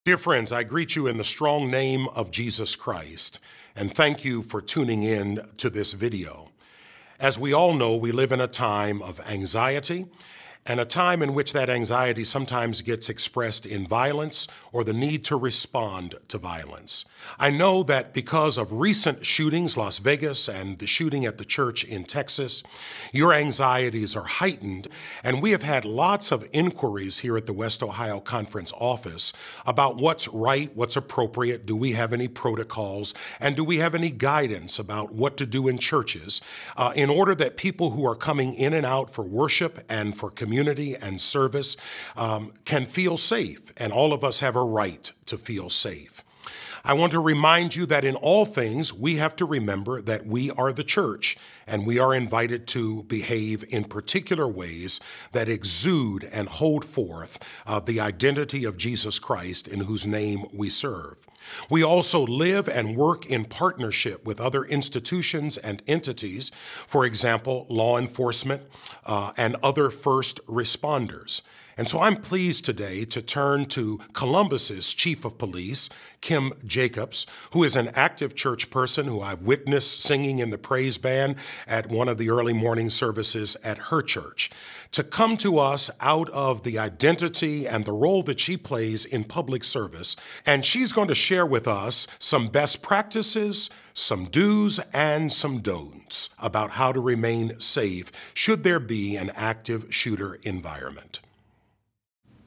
Dear friends, I greet you in the strong name of Jesus Christ, and thank you for tuning in to this video. As we all know, we live in a time of anxiety, and a time in which that anxiety sometimes gets expressed in violence or the need to respond to violence. I know that because of recent shootings, Las Vegas and the shooting at the church in Texas, your anxieties are heightened, and we have had lots of inquiries here at the West Ohio Conference office about what's right, what's appropriate, do we have any protocols, and do we have any guidance about what to do in churches in order that people who are coming in and out for worship and for community and service can feel safe, and all of us have a right to feel safe. I want to remind you that in all things, we have to remember that we are the church, and we are invited to behave in particular ways that exude and hold forth the identity of Jesus Christ, in whose name we serve. We also live and work in partnership with other institutions and entities, for example, law enforcement and other first responders. And so I'm pleased today to turn to Columbus's Chief of Police, Kim Jacobs, who is an active church person who I've witnessed singing in the praise band at one of the early morning services at her church, to come to us out of the identity and the role that she plays in public service. And she's going to share with us some best practices, some do's and some don'ts about how to remain safe should there be an active shooter environment.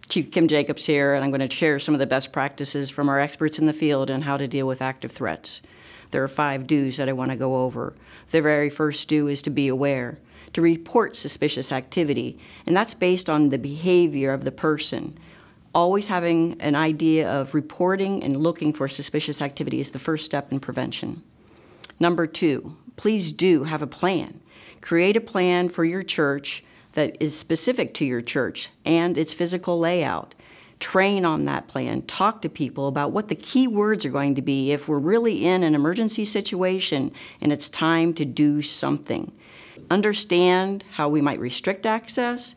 Chief Kim Jacobs here, and I'm going to share some of the best practices from our experts in the field on how to deal with active threats. There are 5 do's that I want to go over. The very first do is to be aware, to report suspicious activity, and that's based on the behavior of the person. Always having an idea of reporting and looking for suspicious activity is the first step in prevention. Number 2, please do have a plan. Create a plan for your church that is specific to your church and its physical layout. Train on that plan. Talk to people about what the key words are going to be if we're really in an emergency situation and it's time to do something. Understand how we might restrict access,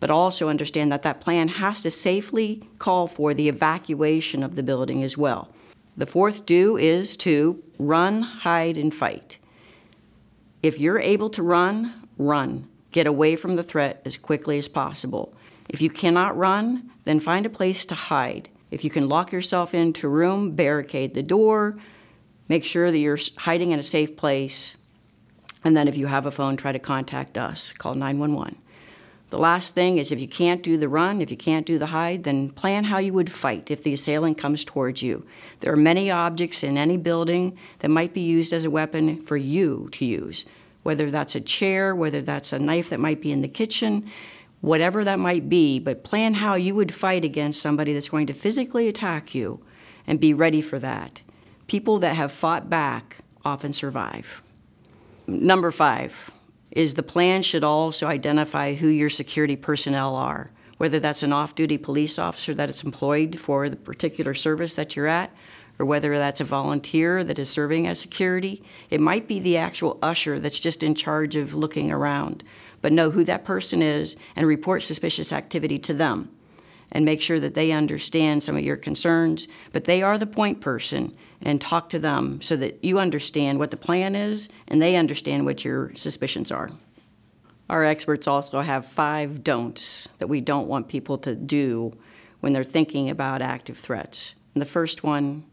but also understand that that plan has to safely call for the evacuation of the building as well. The 4th do is to run, hide, and fight. If you're able to run, run. Get away from the threat as quickly as possible. If you cannot run, then find a place to hide. If you can lock yourself into a room, barricade the door, make sure that you're hiding in a safe place, and then if you have a phone, try to contact us. Call 911. The last thing is, if you can't do the run, if you can't do the hide, then plan how you would fight if the assailant comes towards you. There are many objects in any building that might be used as a weapon for you to use. Whether that's a chair, whether that's a knife that might be in the kitchen, whatever that might be, but plan how you would fight against somebody that's going to physically attack you and be ready for that. People that have fought back often survive. Number 5 is the plan should also identify who your security personnel are, whether that's an off-duty police officer that is employed for the particular service that you're at, or whether that's a volunteer that is serving as security. It might be the actual usher that's just in charge of looking around. But know who that person is and report suspicious activity to them. And make sure that they understand some of your concerns, but they are the point person, and talk to them so that you understand what the plan is and they understand what your suspicions are. Our experts also have 5 don'ts that we don't want people to do when they're thinking about active threats. And the first one,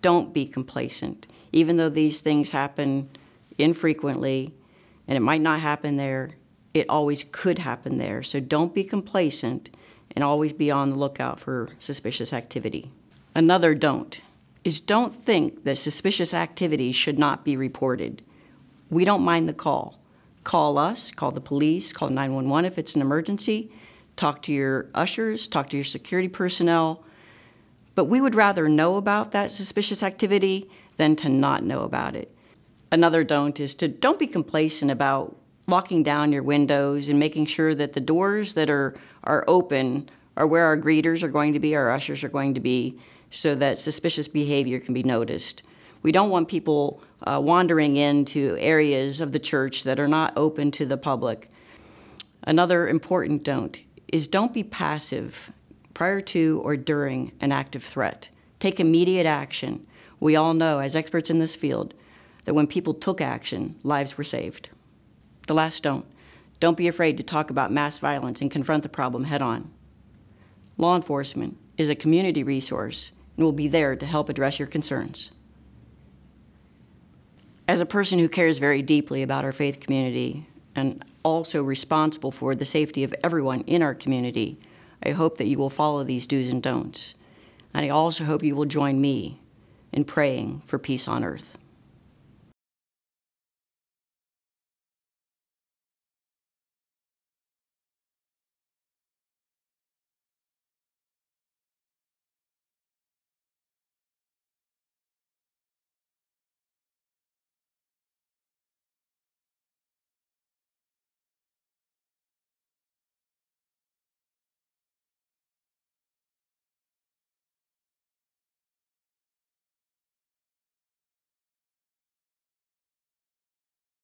don't be complacent. Even though these things happen infrequently, and it might not happen there, it always could happen there. So don't be complacent and always be on the lookout for suspicious activity. Another don't is don't think that suspicious activity should not be reported. We don't mind the call. Call us, call the police, call 911 if it's an emergency, talk to your ushers, talk to your security personnel. But we would rather know about that suspicious activity than to not know about it. Another don't is to don't be complacent about locking down your windows and making sure that the doors that are open are where our greeters are going to be, our ushers are going to be, so that suspicious behavior can be noticed. We don't want people wandering into areas of the church that are not open to the public. Another important don't is don't be passive prior to or during an active threat. Take immediate action. We all know, as experts in this field, that when people took action, lives were saved. The last don't. Don't be afraid to talk about mass violence and confront the problem head on. Law enforcement is a community resource and will be there to help address your concerns. As a person who cares very deeply about our faith community and also responsible for the safety of everyone in our community, I hope that you will follow these do's and don'ts. And I also hope you will join me in praying for peace on earth.